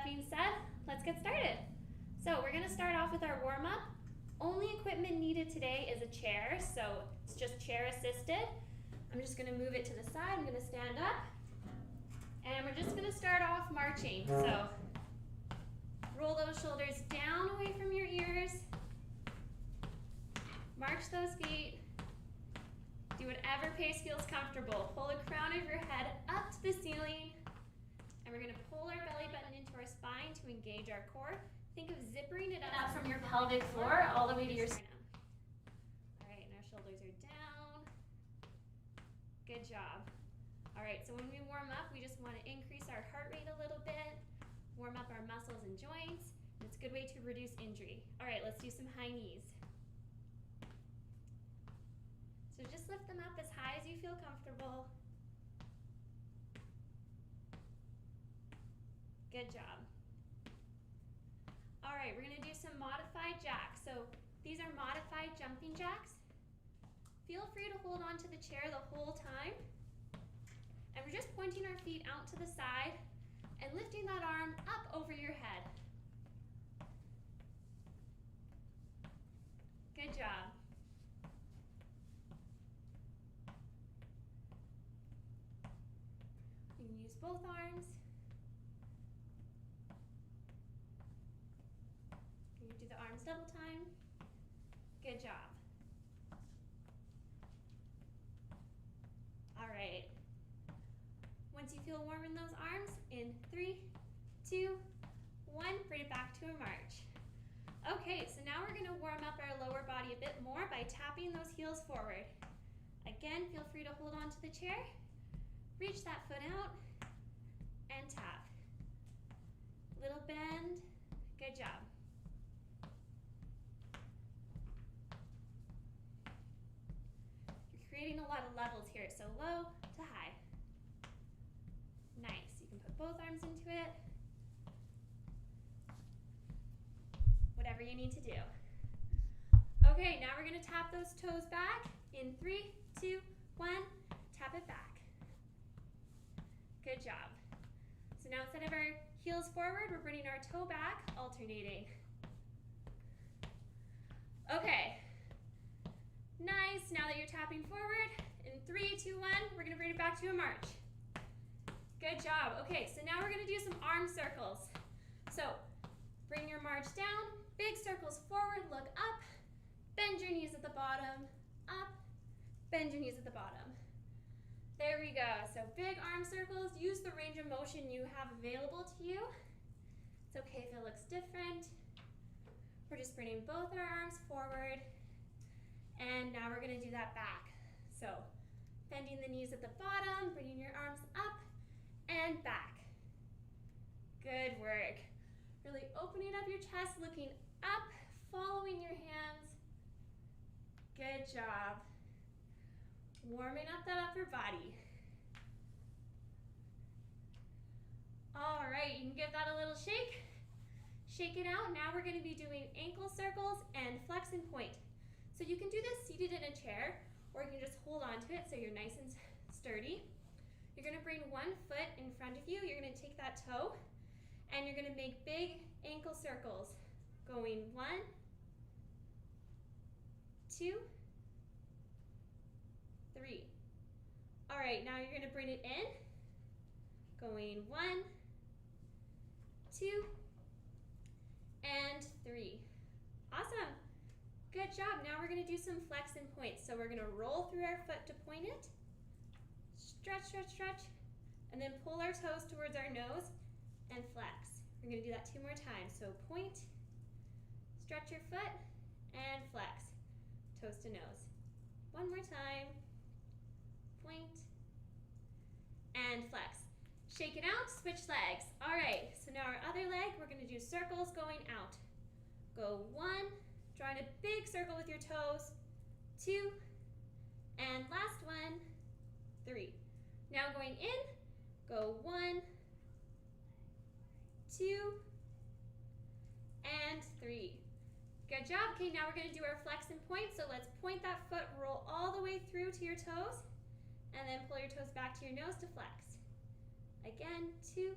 being said, let's get started. So we're gonna start off with our warm-up. Only equipment needed today is a chair, so it's just chair assisted. I'm just gonna move it to the side, I'm gonna stand up, and we're just gonna start off marching. So roll those shoulders down away from your ears, march those feet, do whatever pace feels comfortable. Pull the crown of your head up to the ceiling, and we're gonna pull our belly button into our spine to engage our core. Think of zippering it up from your pelvic floor all the way to your sternum. All right, and our shoulders are down. Good job. All right, so when we warm up, we just want to increase our heart rate a little bit, warm up our muscles and joints. It's a good way to reduce injury. All right, let's do some high knees. So just lift them up as high as you feel comfortable. Good job. All right, we're gonna do some modified jacks. So these are modified jumping jacks. Feel free to hold on to the chair the whole time. And we're just pointing our feet out to the side and lifting that arm up over your head. Good job. You can use both arms. You do the arms double time. Good job. All right. Once you feel warm in those arms, in 3, 2, 1, bring it back to a march. Okay, so now we're gonna warm up our lower body a bit more by tapping those heels forward. Again, feel free to hold on to the chair, reach that foot out, and tap. Little bend, good job. You're creating a lot of levels here, so low to high. Nice, you can put both arms into it. Whatever you need to do. Okay, now we're gonna tap those toes back. In 3, 2, 1, tap it back. Good job. So now instead of our heels forward, we're bringing our toe back, alternating. Okay, nice. Now that you're tapping forward, in 3, 2, 1, we're gonna bring it back to a march. Good job. Okay, so now we're gonna do some arm circles. So bring your march down, big circles forward, look up, bend your knees at the bottom, up, bend your knees at the bottom. There we go. So big arm circles, use the range of motion you have available to you. It's okay if it looks different. We're just bringing both our arms forward, and now we're gonna do that back. So bending the knees at the bottom, bringing your arms up and back. Good work. Really opening up your chest, looking up, following your hands. Good job. Warming up that upper body. All right, you can give that a little shake. Shake it out. Now we're gonna be doing ankle circles and flex and point. So you can do this seated in a chair, or you can just hold on to it so you're nice and sturdy. You're gonna bring one foot in front of you. You're gonna take that toe, and you're gonna make big ankle circles. Going 1, 2, 3. All right, now you're gonna bring it in. Going 1, 2, and 3. Awesome. Good job. Now we're gonna do some flex and points. So we're gonna roll through our foot to point it. Stretch, stretch, stretch, and then pull our toes towards our nose and flex. We're gonna do that 2 more times. So point, stretch your foot, and flex. Toes to nose. 1 more time. Point, and flex. Shake it out, switch legs. All right, so now our other leg, we're gonna do circles going out. Go 1, drawing a big circle with your toes, 2, and last one, 3. Now going in, go 1, 2, and 3. Good job. Okay, now we're gonna do our flex and point. So let's point that foot, roll all the way through to your toes, and then pull your toes back to your nose to flex. Again, 2,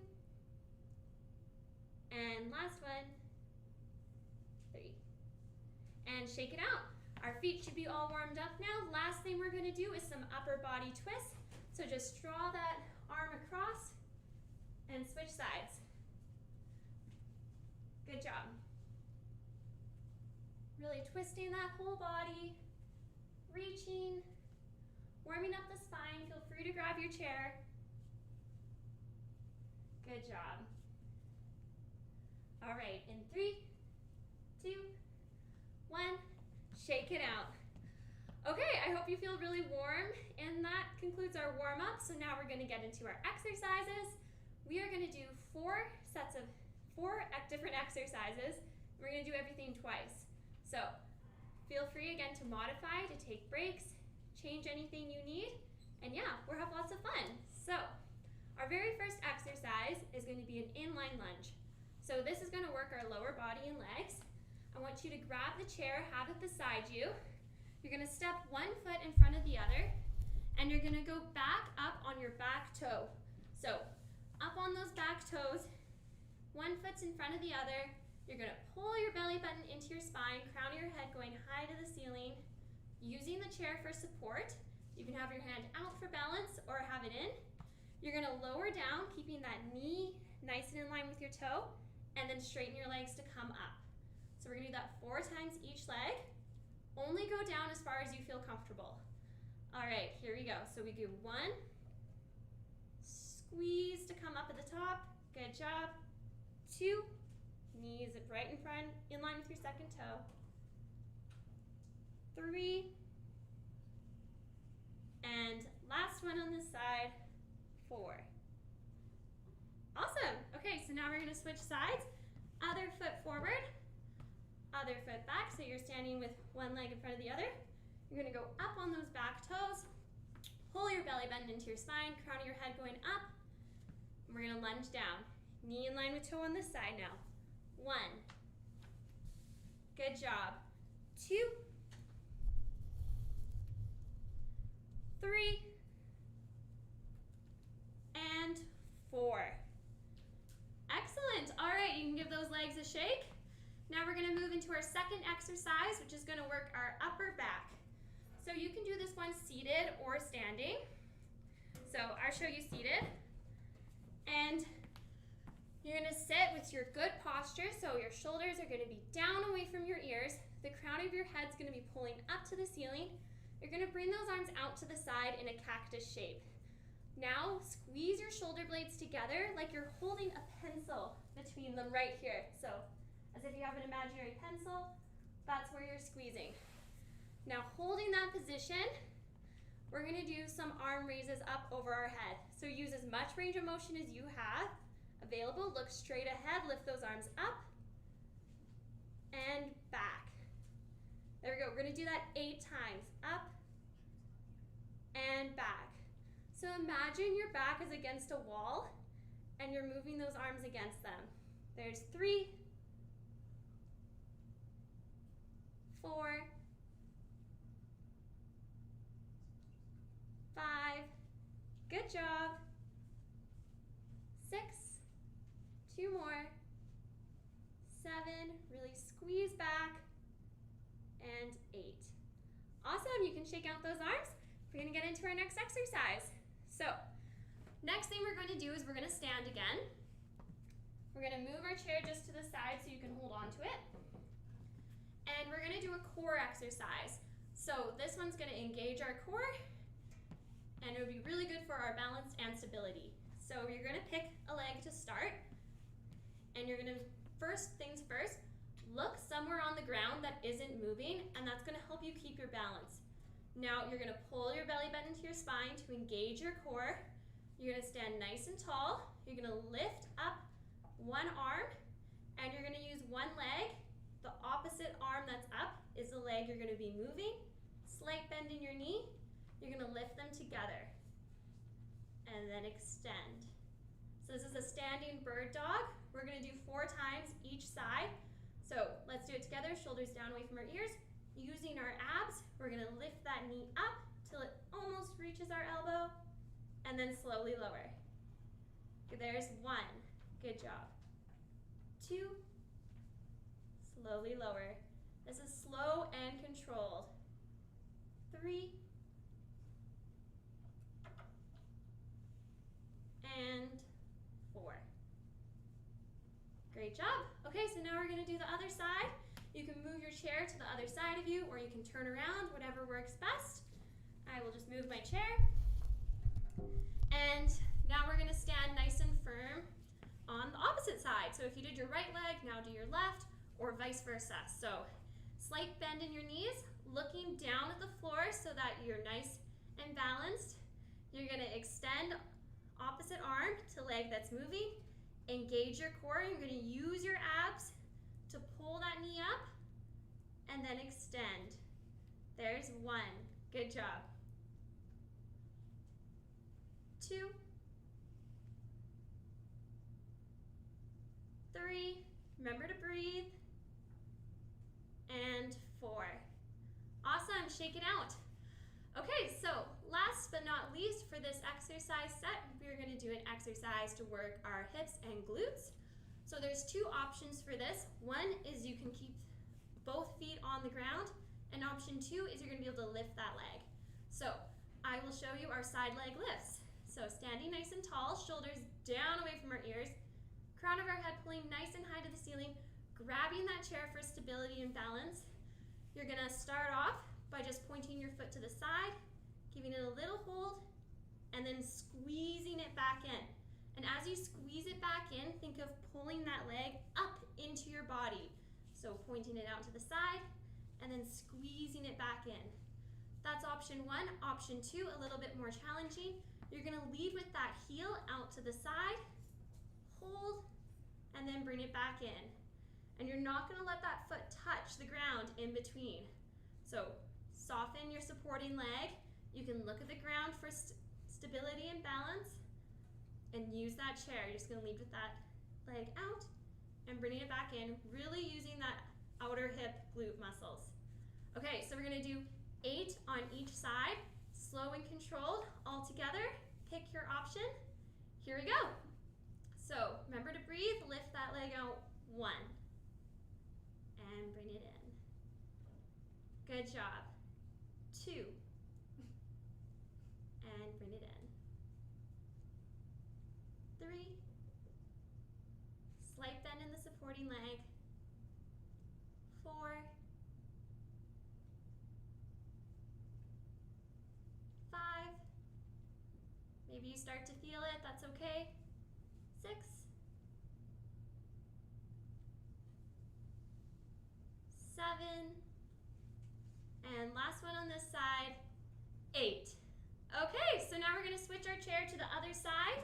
And last one. 3. And shake it out. Our feet should be all warmed up now. Last thing we're going to do is some upper body twists. So just draw that arm across and switch sides. Good job. Really twisting that whole body, reaching, warming up the spine. Feel free to grab your chair. Good job. All right, in 3, 2, 1, shake it out. Okay, I hope you feel really warm, and that concludes our warm-up. So now we're going to get into our exercises. We are going to do 4 sets of 4 different exercises. We're going to do everything twice. So feel free again to modify, to take breaks, change anything you need, and yeah, we'll have lots of fun. So our very first exercise is going to be an inline lunge. So this is going to work our lower body and legs. I want you to grab the chair, have it beside you. You're going to step one foot in front of the other, and you're going to go back up on your back toe. So up on those back toes, one foot's in front of the other. You're going to pull your belly button into your spine, crown of your head going high to the ceiling, using the chair for support. You can have your hand out for balance or have it in. You're going to lower down, keeping that knee nice and in line with your toe, and then straighten your legs to come up. So we're going to do that 4 times each leg. Only go down as far as you feel comfortable. All right, here we go. So we do 1, squeeze to come up at the top. Good job. 2, knees right in front, in line with your second toe. 3, and last one on this side, 4. Awesome. Okay, so now we're going to switch sides. Other foot forward, other foot back. So you're standing with one leg in front of the other. You're going to go up on those back toes. Pull your belly button into your spine, crown of your head going up. And we're going to lunge down. Knee in line with toe on this side now. 1. Good job. 2. 3. And 4. Excellent. All right, you can give those legs a shake. Now we're going to move into our second exercise, which is going to work our upper back. So you can do this one seated or standing. So I'll show you seated. And you're going to sit with your good posture, so your shoulders are going to be down away from your ears. The crown of your head's going to be pulling up to the ceiling. You're going to bring those arms out to the side in a cactus shape. Now squeeze your shoulder blades together like you're holding a pencil between them right here. So as if you have an imaginary pencil, that's where you're squeezing. Now holding that position, we're going to do some arm raises up over our head. So use as much range of motion as you have available. Look straight ahead, lift those arms up and back. There we go. We're going to do that 8 times. Up and back. So imagine your back is against a wall and you're moving those arms against them. There's 3, 4, 5, good job, 6, 2 more, 7, really squeeze back, and 8. Awesome, you can shake out those arms. We're gonna get into our next exercise. So, next thing we're going to do is we're gonna stand again. We're gonna move our chair just to the side so you can hold on to it. And we're gonna do a core exercise. So this one's gonna engage our core and it'll be really good for our balance and stability. So you're gonna pick a leg to start and you're gonna, first things first, look somewhere on the ground that isn't moving, and that's gonna help you keep your balance. Now you're gonna pull your belly button to your spine to engage your core. You're gonna stand nice and tall. You're gonna lift up one arm and you're gonna use one leg. The opposite arm that's up is the leg you're gonna be moving. Slight bend in your knee. You're gonna lift them together and then extend. So this is a standing bird dog. We're gonna do 4 times each side. So let's do it together, shoulders down away from our ears. Using our abs, we're gonna lift that knee up till it almost reaches our elbow and then slowly lower. There's 1, good job. 2, 2. Slowly lower. This is slow and controlled. 3. And 4. Great job. Okay, so now we're going to do the other side. You can move your chair to the other side of you, or you can turn around, whatever works best. I will just move my chair. And now we're going to stand nice and firm on the opposite side. So if you did your right leg, now do your left, or vice versa. So slight bend in your knees, looking down at the floor so that you're nice and balanced. You're going to extend opposite arm to leg that's moving. Engage your core. You're going to use your abs to pull that knee up and then extend. There's 1. Good job. 2. 3. Remember to breathe. And 4. Awesome. Shake it out. Okay, so last but not least for this exercise set, we're going to do an exercise to work our hips and glutes. So there's 2 options for this. One is you can keep both feet on the ground, and option 2 is you're going to be able to lift that leg. So I will show you our side leg lifts. So standing nice and tall, shoulders down away from our ears, crown of our head pulling nice and high to the ceiling, grabbing that chair for stability and balance. You're going to start off by just pointing your foot to the side, giving it a little hold, and then squeezing it back in. And as you squeeze it back in, think of pulling that leg up into your body. So pointing it out to the side, and then squeezing it back in. That's option 1. Option 2, a little bit more challenging. You're going to lead with that heel out to the side, hold, and then bring it back in. And you're not going to let that foot touch the ground in between. So soften your supporting leg. You can look at the ground for stability and balance, and use that chair. You're just going to lead with that leg out and bringing it back in, really using that outer hip glute muscles. Okay, so we're going to do 8 on each side, slow and controlled all together. Pick your option. Here we go. So remember to breathe, lift that leg out. 1. And bring it in. Good job. 2. And bring it in. 3. Slight bend in the supporting leg. 4. 5. Maybe you start to feel it, that's okay. 6. 7. And last one on this side, 8. Okay, so now we're going to switch our chair to the other side.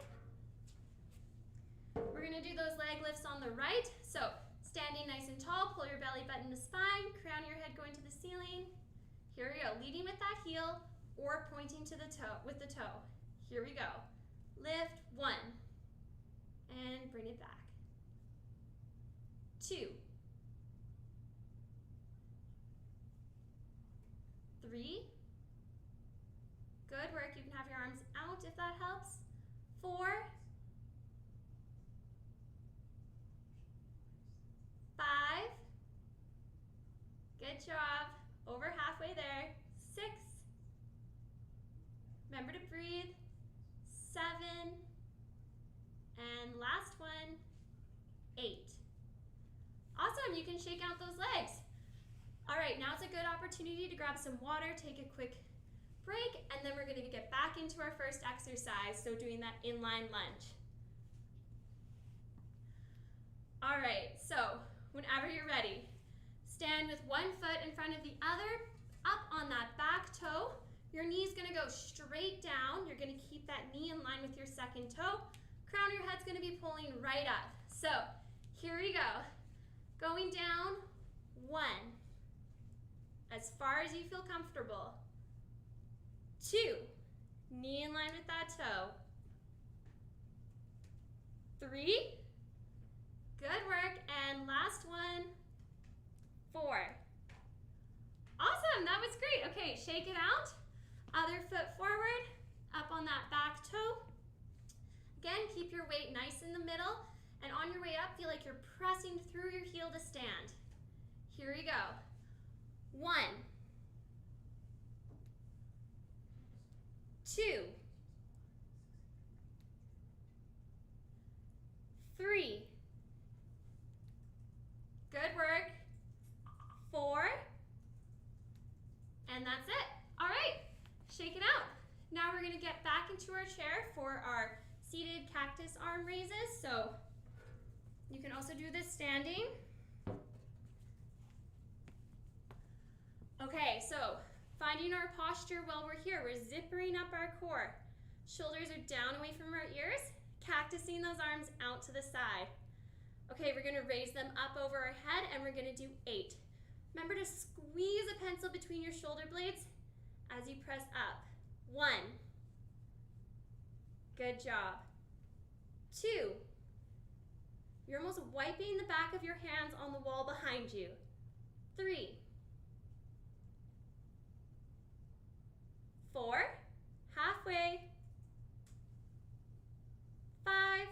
We're going to do those leg lifts on the right. So standing nice and tall, pull your belly button to spine, crown your head going to the ceiling. Here we go, leading with that heel or pointing to the toe with the toe. Here we go. Lift. 1. And bring it back. 2. 3. Good work. You can have your arms out if that helps. 4. 5. Good job. Over halfway there. 6. Remember to breathe. 7. And last one, 8. Awesome. You can shake out those legs. All right, now it's a good opportunity to grab some water, take a quick break, and then we're going to get back into our first exercise, so doing that inline lunge. All right, so whenever you're ready, stand with one foot in front of the other, up on that back toe. Your knee's going to go straight down. You're going to keep that knee in line with your second toe. Crown of your head's going to be pulling right up. So here we go. Going down, 1. As far as you feel comfortable. 2, knee in line with that toe. 3, good work, and last one, 4. Awesome, that was great. Okay, shake it out. Other foot forward, up on that back toe. Again, keep your weight nice in the middle, and on your way up, feel like like you're pressing through your heel to stand. Here we go. 1, 2, 3. Good work. 4. And that's it. All right, shake it out. Now we're gonna get back into our chair for our seated cactus arm raises. So you can also do this standing. Okay, so finding our posture while we're here. We're zippering up our core. Shoulders are down away from our ears, cactusing those arms out to the side. Okay, we're gonna raise them up over our head and we're gonna do 8. Remember to squeeze a pencil between your shoulder blades as you press up. 1. Good job. 2. You're almost wiping the back of your hands on the wall behind you. 3. 4. Halfway. 5.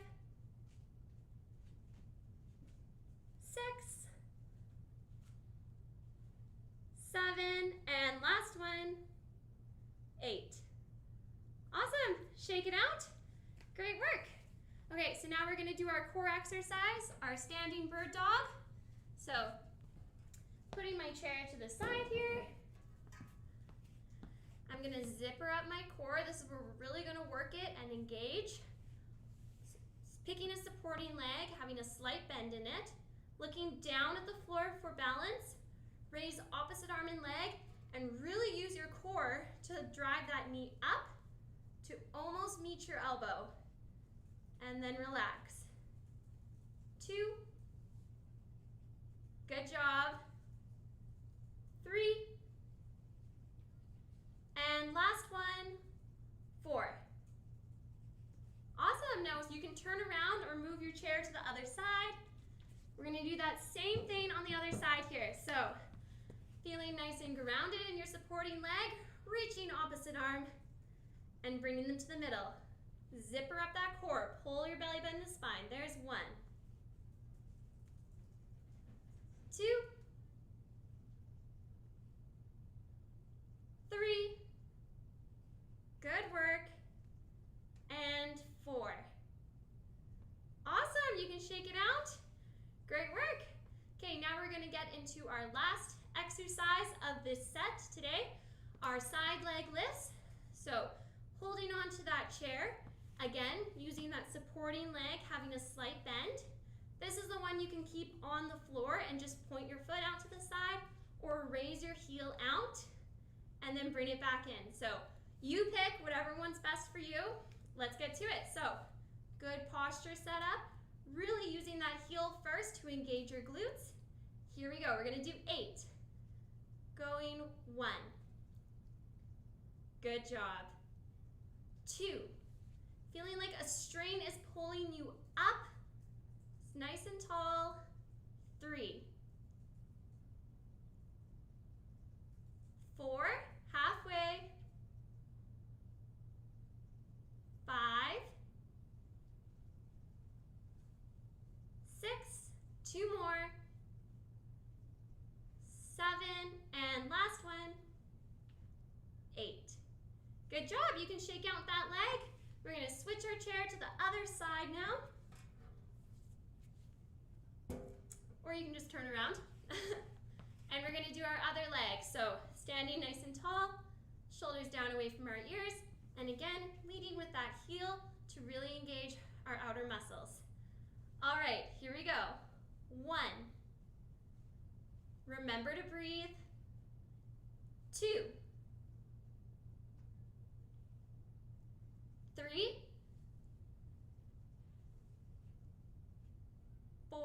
6. 7. And last one. 8. Awesome. Shake it out. Great work. Okay, so now we're going to do our core exercise, our standing bird dog. So, putting my chair to the side here. I'm going to zipper up my core. This is where we're really going to work it and engage. Picking a supporting leg, having a slight bend in it. Looking down at the floor for balance. Raise opposite arm and leg, and really use your core to drive that knee up to almost meet your elbow. And then relax. 2. Good job. 3. And last one. 4. Awesome. Now you can turn around or move your chair to the other side. We're going to do that same thing on the other side here. So, feeling nice and grounded in your supporting leg, reaching opposite arm, and bringing them to the middle. Zipper up that core, pull your belly button to spine. There's 1. 2. 3. Good work. And 4. Awesome, you can shake it out. Great work. Okay, now we're gonna get into our last exercise of this set today, our side leg lifts. So holding on to that chair, again, using that supporting leg, having a slight bend. This is the one you can keep on the floor and just point your foot out to the side or raise your heel out and then bring it back in. So you pick whatever one's best for you. Let's get to it. So good posture set up, really using that heel first to engage your glutes. Here we go, we're gonna do 8. Going 1. Good job. 2. Feeling like a strain is pulling you up. It's nice and tall. 3. 4. Halfway. 5. 6. 2 more. 7. And last one. 8. Good job. You can shake out that leg. We're going to switch our chair to the other side now. Or you can just turn around. And we're going to do our other leg. So standing nice and tall, shoulders down away from our ears. And again, leading with that heel to really engage our outer muscles. All right, here we go. 1. Remember to breathe. 2. 3. 4.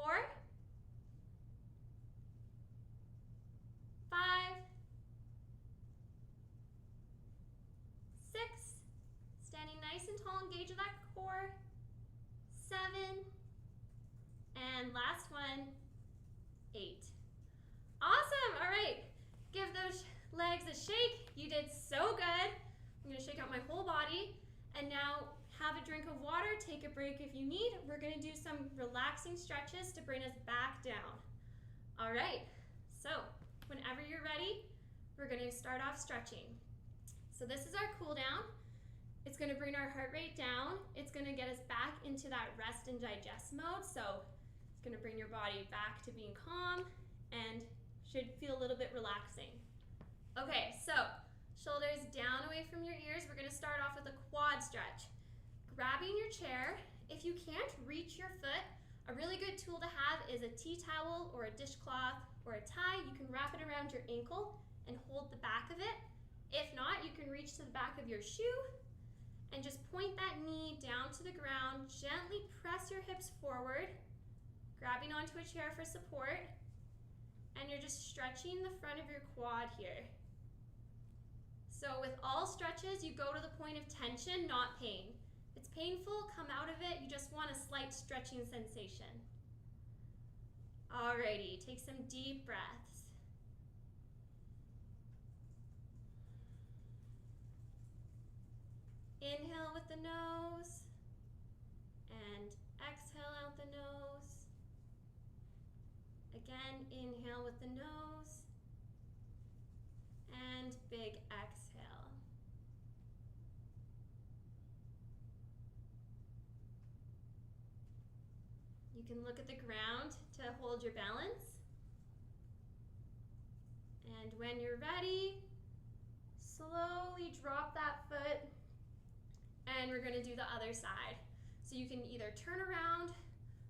5. 6. Standing nice and tall, engage that core. 7. And last one, 8. Awesome, all right. Give those legs a shake. You did so good. I'm gonna shake out my whole body. And now have a drink of water, take a break if you need. We're going to do some relaxing stretches to bring us back down. All right, so whenever you're ready, we're going to start off stretching. So this is our cool down. It's going to bring our heart rate down. It's going to get us back into that rest and digest mode. So it's going to bring your body back to being calm and should feel a little bit relaxing. Okay, so shoulders down away from your ears. We're going to start off with a quad stretch. Grabbing your chair. If you can't reach your foot, a really good tool to have is a tea towel or a dishcloth or a tie. You can wrap it around your ankle and hold the back of it. If not, you can reach to the back of your shoe and just point that knee down to the ground. Gently press your hips forward, grabbing onto a chair for support, and you're just stretching the front of your quad here. So with all stretches, you go to the point of tension, not pain. If it's painful, come out of it. You just want a slight stretching sensation. Alrighty, take some deep breaths. Inhale with the nose and exhale out the nose. Again, inhale with the nose and big exhale. You can look at the ground to hold your balance. And when you're ready, slowly drop that foot, and we're going to do the other side. So you can either turn around,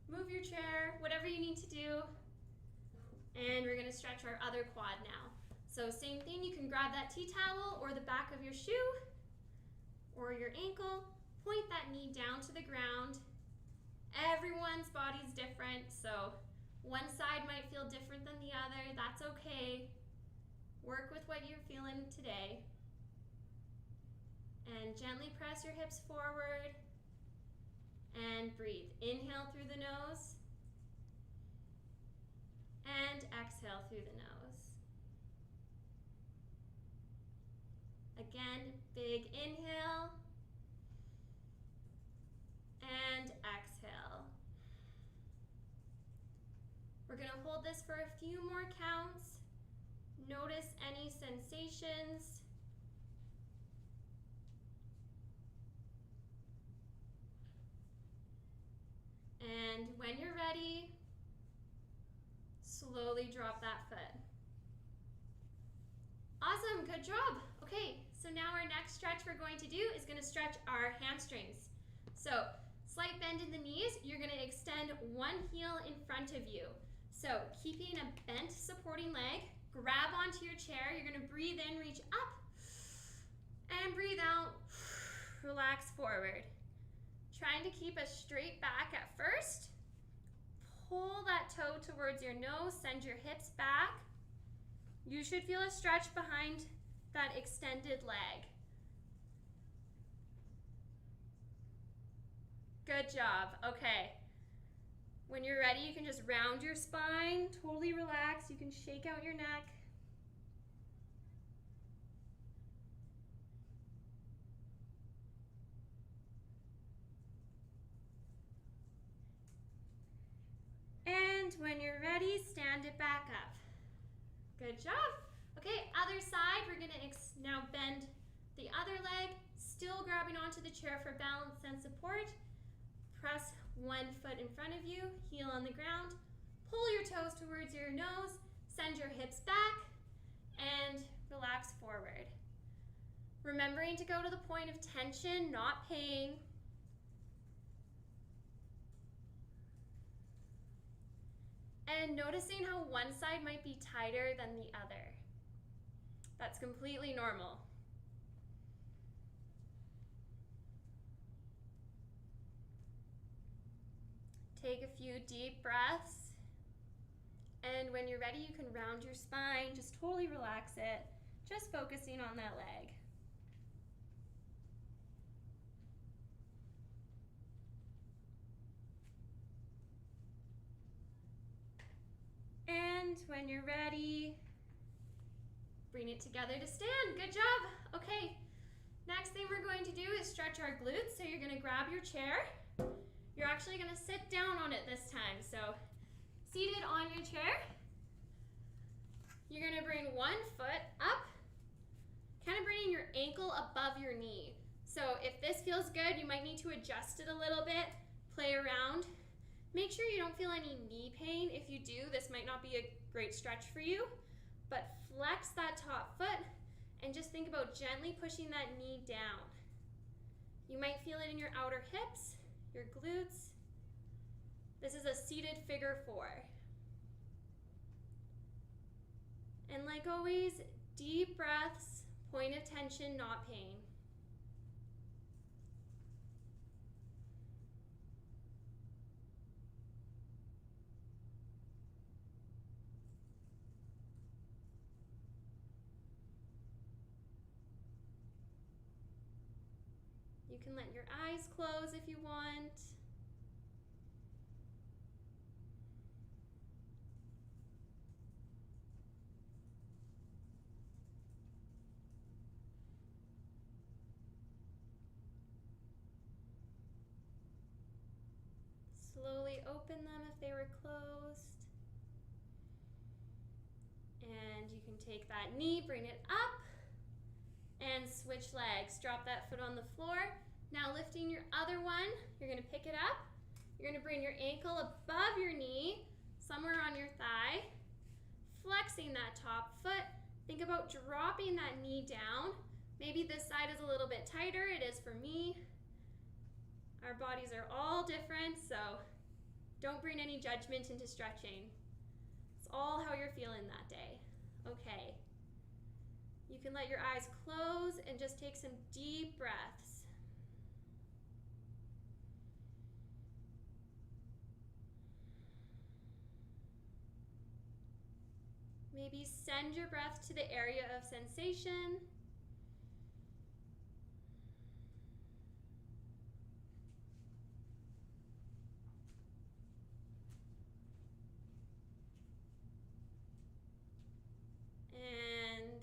move your chair, whatever you need to do, and we're going to stretch our other quad now. So same thing, you can grab that tea towel or the back of your shoe or your ankle, point that knee down to the ground. Everyone's body's different, so one side might feel different than the other. That's okay. Work with what you're feeling today. And gently press your hips forward and breathe. Inhale through the nose and exhale through the nose. Again, big inhale and exhale. We're going to hold this for a few more counts. Notice any sensations. And when you're ready, slowly drop that foot. Awesome, good job. Okay, so now our next stretch we're going to do is going to stretch our hamstrings. So slight bend in the knees, you're going to extend one heel in front of you. So keeping a bent supporting leg, grab onto your chair, you're going to breathe in, reach up, and breathe out, relax forward. Trying to keep a straight back at first. Pull that toe towards your nose, send your hips back. You should feel a stretch behind that extended leg. Good job. Okay. When you're ready, you can just round your spine, totally relax. You can shake out your neck. And when you're ready, stand it back up. Good job. Okay, other side, we're gonna now bend the other leg, still grabbing onto the chair for balance and support. Press one foot in front of you, heel on the ground, pull your toes towards your nose, send your hips back, and relax forward. Remembering to go to the point of tension, not pain. And noticing how one side might be tighter than the other. That's completely normal. Take a few deep breaths. And when you're ready, you can round your spine, just totally relax it, just focusing on that leg. And when you're ready, bring it together to stand. Good job. Okay, Next thing we're going to do is stretch our glutes. So you're going to grab your chair. You're actually going to sit down on it this time. So seated on your chair, you're going to bring one foot up, kind of bringing your ankle above your knee. So if this feels good, you might need to adjust it a little bit, play around. Make sure you don't feel any knee pain. If you do, this might not be a great stretch for you, but flex that top foot and just think about gently pushing that knee down. You might feel it in your outer hips, your glutes. This is a seated figure 4. And like always, deep breaths, point of tension, not pain. You can let your eyes close if you want. Slowly open them if they were closed. And you can take that knee, bring it up, and switch legs. Drop that foot on the floor. Now lifting your other one, you're going to pick it up. You're going to bring your ankle above your knee, somewhere on your thigh, flexing that top foot. Think about dropping that knee down. Maybe this side is a little bit tighter. It is for me. Our bodies are all different, so don't bring any judgment into stretching. It's all how you're feeling that day. Okay. You can let your eyes close and just take some deep breaths. Maybe send your breath to the area of sensation. And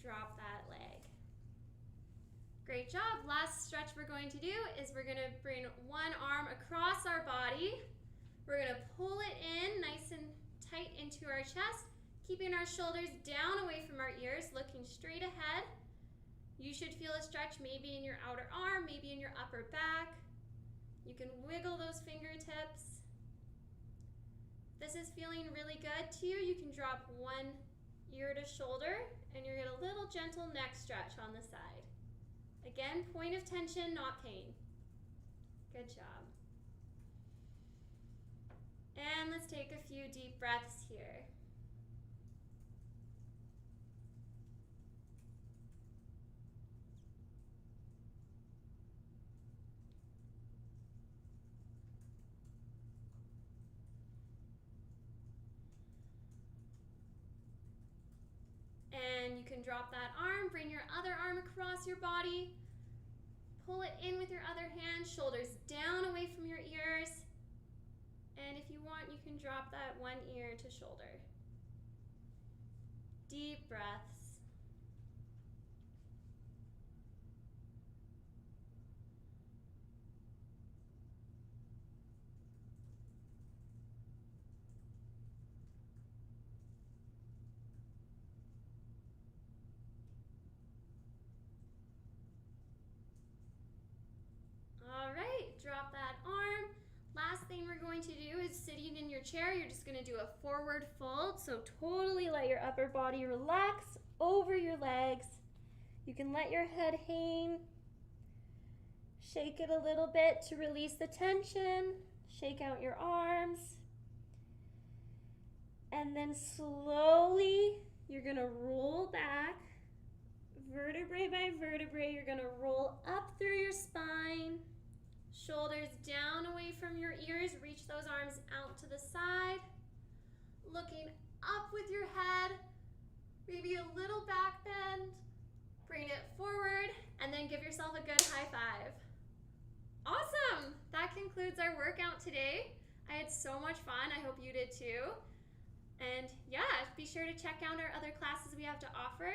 drop that leg. Great job. Last stretch we're going to do is we're going to bring one arm across our body. We're going to pull it in nice and tight into our chest, keeping our shoulders down away from our ears, looking straight ahead. You should feel a stretch maybe in your outer arm, maybe in your upper back. You can wiggle those fingertips. If this is feeling really good to you, you can drop one ear to shoulder, and you're gonna get a little gentle neck stretch on the side. Again, point of tension, not pain. Good job. And let's take a few deep breaths here. And you can drop that arm, bring your other arm across your body, pull it in with your other hand, shoulders down away from your ears. And if you want, you can drop that one ear to shoulder. Deep breaths. All right, drop that arm. Last thing we're going to do is sitting in your chair, you're just going to do a forward fold. So totally let your upper body relax over your legs. You can let your head hang. Shake it a little bit to release the tension. Shake out your arms. And then slowly, you're going to roll back. Vertebrae by vertebrae, you're going to roll up through your spine. Shoulders down away from your ears. Reach those arms out to the side. Looking up with your head. Maybe a little back bend. Bring it forward and then give yourself a good high five. Awesome! That concludes our workout today. I had so much fun. I hope you did too. And yeah, be sure to check out our other classes we have to offer.